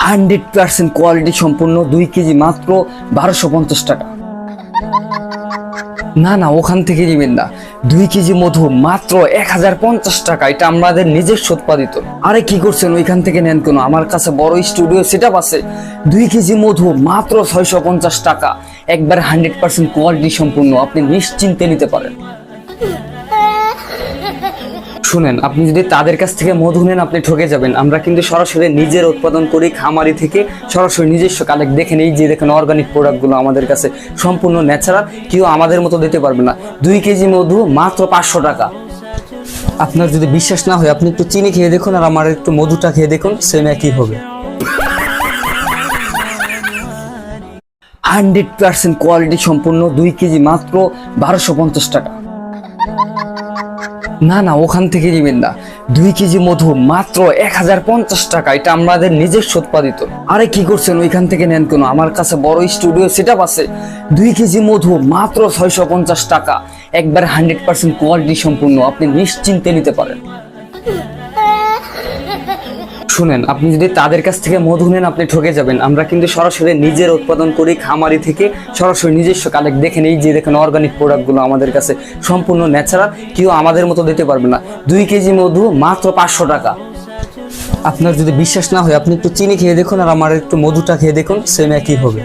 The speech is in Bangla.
100% কোয়ালিটি সম্পূর্ণ 2 কেজি মাত্র 1250 টাকা। না না, ওখান থেকে নেবেন না। 2 কেজি মধু মাত্র 1050 টাকা, এটা আমাদের নিজস্ব উৎপাদিত। আরে কি করছেন, ওইখান থেকে নেন কেন? আমার কাছে বড় স্টুডিও সেটআপ আছে। 2 কেজি মধু মাত্র 650 টাকা, একবার 100% কোয়ালিটি সম্পূর্ণ, আপনি নিশ্চিন্তে নিতে পারেন। শুনেন, আপনি যদি তাদের কাছ থেকে মধু নেন আপনি ঠকে যাবেন। আমরা কিন্তু সরাসরি নিজের উৎপাদন করি, খামারি থেকে সরাসরি নিজস্ব কালেক্ট। দেখেন, এই যে দেখেন অর্গানিক প্রোডাক্টগুলো আমাদের কাছে সম্পূর্ণ ন্যাচারাল, কেউ আমাদের মতো দিতে পারবে না। 2 কেজি মধু মাত্র 500 টাকা। আপনার যদি বিশ্বাস না হয় আপনি একটু চিনি খেয়ে দেখুন, আর আমার একটু মধুটা খেয়ে দেখুন, সেম একই হবে। 100% কোয়ালিটি সম্পূর্ণ 2 কেজি মাত্র 1250 টাকা। না না, ওখান থেকে নেবেন না। 2 কেজি মধু মাত্র 1050 টাকা, এটা আমাদের নিজস্ব উৎপাদিত। আরে কি করছেন, ওইখান থেকে নেন কেন? আমার কাছে বড় স্টুডিও সেটআপ আছে। 2 কেজি মধু মাত্র 650 টাকা, একবার 100% কোয়ালিটি সম্পূর্ণ, আপনি নিশ্চিন্তে নিতে পারেন। শুনেন, আপনি যদি তাদের কাছ থেকে মধু নেন আপনি ঠকে যাবেন। আমরা কিন্তু সরাসরি নিজের উৎপাদন করি, খামারি থেকে সরাসরি নিজস্ব কালেক্ট। দেখেন, এই যে দেখেন অর্গানিক প্রোডাক্টগুলো আমাদের কাছে সম্পূর্ণ ন্যাচারাল, কেউ আমাদের মতো দিতে পারবে না। 2 কেজি মধু মাত্র 500 টাকা। আপনার যদি বিশ্বাস না হয় আপনি একটু চিনি খেয়ে দেখুন, আর আমার একটু মধুটা খেয়ে দেখুন, সেম একই হবে।